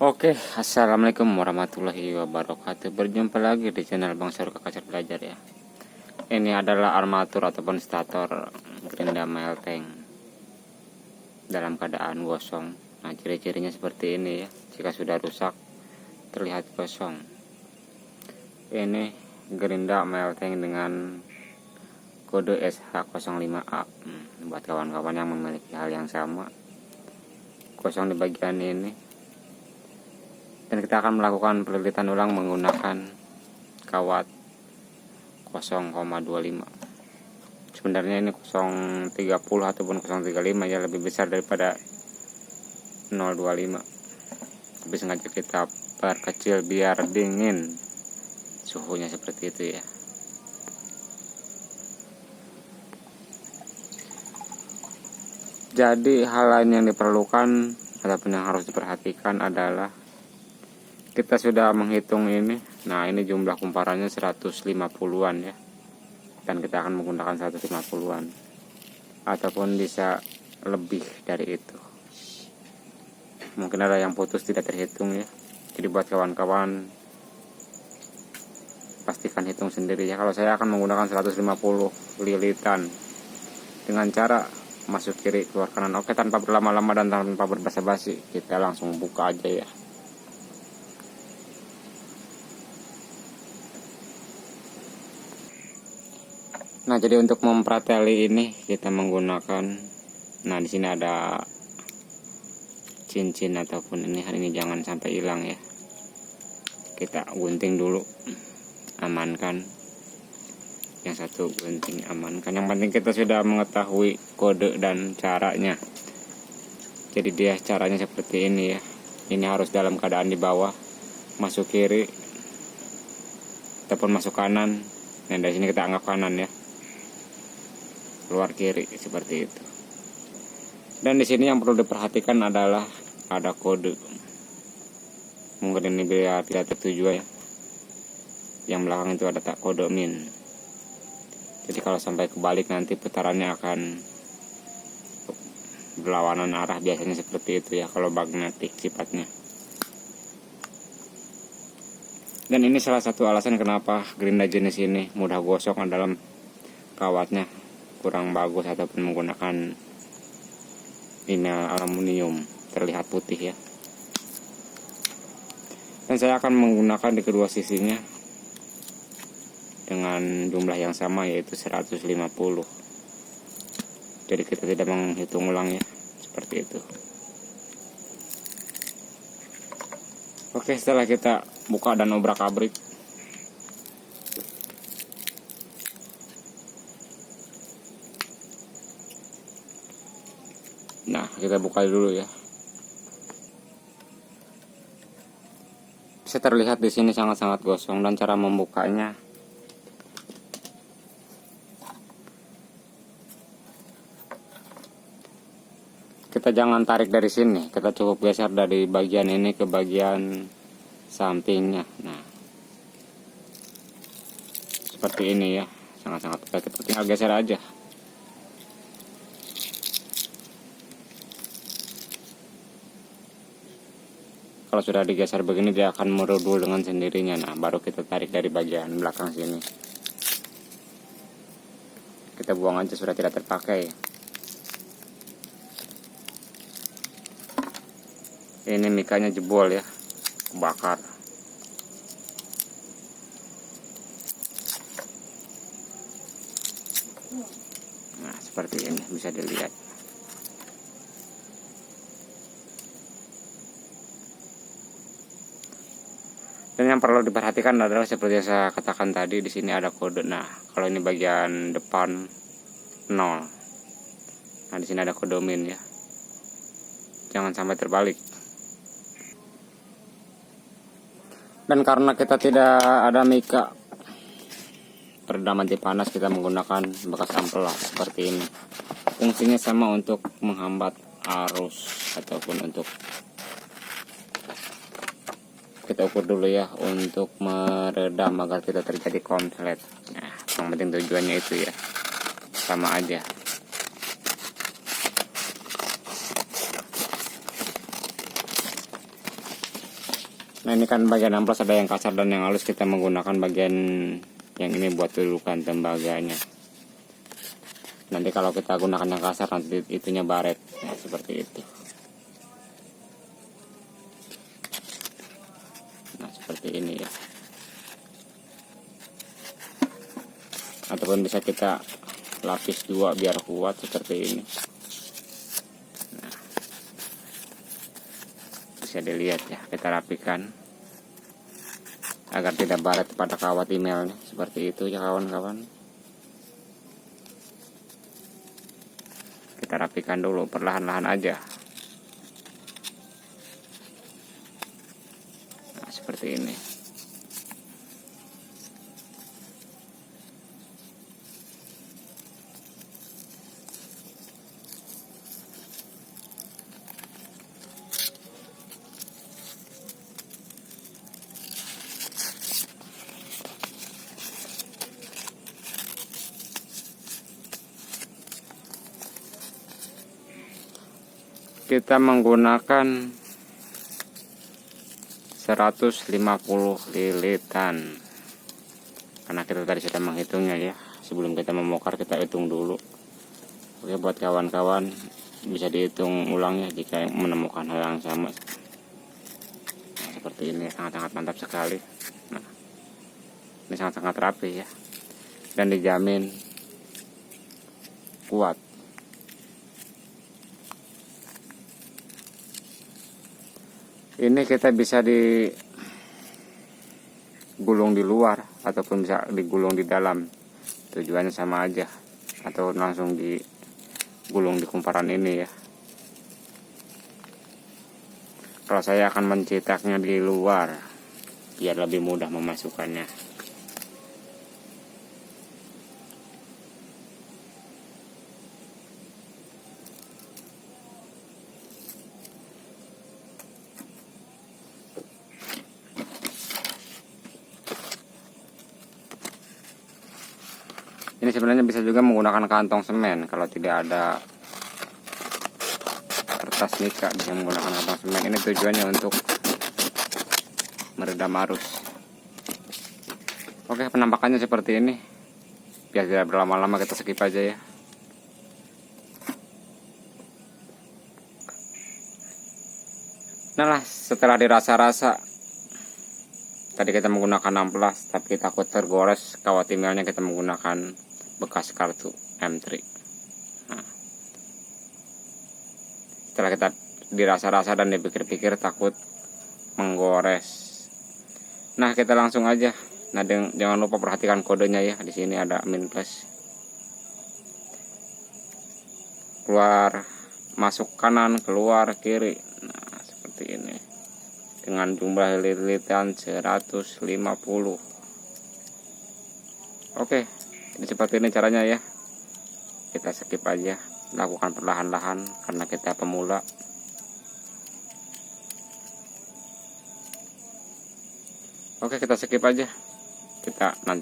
Oke, assalamualaikum warahmatullahi wabarakatuh. Berjumpa lagi di channel Bang Syarul Kakak Belajar ya. Ini adalah armatur ataupun stator gerinda melteng dalam keadaan gosong. Nah, ciri-cirinya seperti ini ya. Jika sudah rusak, terlihat kosong. Ini gerinda melteng dengan kode SH05A. Buat kawan-kawan yang memiliki hal yang sama, kosong di bagian ini. Dan kita akan melakukan pelilitan ulang menggunakan kawat 0,25. Sebenarnya ini 030 ataupun 035 ya, lebih besar daripada 025. Tapi sengaja kita perkecil biar dingin suhunya seperti itu ya. Jadi hal lain yang diperlukan ataupun yang harus diperhatikan adalah kita sudah menghitung ini. Nah, ini jumlah kumparannya 150-an ya. Dan kita akan menggunakan 150-an. Ataupun bisa lebih dari itu. Mungkin ada yang putus tidak terhitung ya. Jadi buat kawan-kawan pastikan hitung sendiri ya. Kalau saya akan menggunakan 150 lilitan. Dengan cara masuk kiri keluar kanan. Oke, tanpa berlama-lama dan tanpa berbasa-basi, kita langsung buka aja ya. Nah, jadi untuk memprateli ini kita menggunakan, nah di sini ada cincin ataupun ini jangan sampai hilang ya. Kita gunting dulu, amankan. Yang satu gunting, amankan. Yang penting kita sudah mengetahui kode dan caranya. Jadi dia caranya seperti ini ya. Ini harus dalam keadaan di bawah, masuk kiri ataupun masuk kanan. Nah, dari sini kita anggap kanan ya. Keluar kiri seperti itu. Dan di sini yang perlu diperhatikan adalah ada kode. Mungkin ini biar tidak tertuju ya. Yang belakang itu ada tak kode min. Jadi kalau sampai kebalik nanti putarannya akan berlawanan arah, biasanya seperti itu ya kalau magnetik sifatnya. Dan ini salah satu alasan kenapa gerinda jenis ini mudah gosong adalah kawatnya kurang bagus ataupun menggunakan aluminium, terlihat putih ya. Dan saya akan menggunakan di kedua sisinya dengan jumlah yang sama, yaitu 150. Jadi kita tidak menghitung ulang ya, seperti itu. Oke, setelah kita buka dan obrak-abrik, nah kita buka dulu ya. Bisa terlihat di sini sangat-sangat gosong, dan cara membukanya kita jangan tarik dari sini, kita cukup geser dari bagian ini ke bagian sampingnya. Nah, seperti ini ya, sangat-sangat baik. Kita tinggal geser aja. Kalau sudah digeser begini, dia akan merudul dengan sendirinya. Nah, baru kita tarik dari bagian belakang sini. Kita buang aja, sudah tidak terpakai. Ini mikanya jebol ya, kebakar. Nah, seperti ini bisa dilihat. Dan yang perlu diperhatikan adalah seperti yang saya katakan tadi, di sini ada kode. Nah, kalau ini bagian depan 0. Nah, di sini ada kode min ya. Jangan sampai terbalik. Dan karena kita tidak ada mika peredam anti panas, kita menggunakan bekas ampela seperti ini. Fungsinya sama untuk menghambat arus ataupun untuk, kita ukur dulu ya, untuk meredam agar tidak terjadi konslet. Nah, yang penting tujuannya itu ya, sama aja. Nah ini kan bagian amplas ada yang kasar dan yang halus, kita menggunakan bagian yang ini buat dudukan tembaganya. Nanti kalau kita gunakan yang kasar nanti itunya baret, nah, seperti itu. Nah seperti ini ya. Ataupun bisa kita lapis dua biar kuat seperti ini. Nah, bisa dilihat ya, kita rapikan agar tidak baret pada kawat emailnya, seperti itu ya kawan-kawan. Kita rapikan dulu perlahan-lahan aja. Nah seperti ini. Kita menggunakan 150 lilitan karena kita tadi sudah menghitungnya ya. Sebelum kita membongkar kita hitung dulu. Oke, buat kawan-kawan bisa dihitung ulang ya jika menemukan hal yang sama. Nah, seperti ini sangat-sangat mantap sekali. Nah, ini sangat-sangat rapi ya dan dijamin kuat. Ini kita bisa digulung di luar ataupun bisa digulung di dalam, tujuannya sama aja, atau langsung digulung di kumparan ini ya. Kalau saya akan mencetaknya di luar biar lebih mudah memasukkannya. Ini sebenarnya bisa juga menggunakan kantong semen. Kalau tidak ada kertas nika bisa menggunakan kantong semen. Ini tujuannya untuk meredam arus. Oke, penampakannya seperti ini. Biar tidak berlama-lama kita skip aja ya. Nah lah, setelah dirasa-rasa, tadi kita menggunakan amplas tapi takut tergores kawat emailnya, kita menggunakan bekas kartu M3. Nah, setelah kita dirasa-rasa dan dipikir-pikir takut menggores, nah kita langsung aja. Nah jangan lupa perhatikan kodenya ya, di sini ada min plus, keluar masuk kanan, keluar kiri. Nah seperti ini dengan jumlah lilitan 150. Oke, ini seperti ini caranya ya. Kita skip aja, lakukan perlahan-lahan karena kita pemula. Oke, kita skip aja. Kita nanti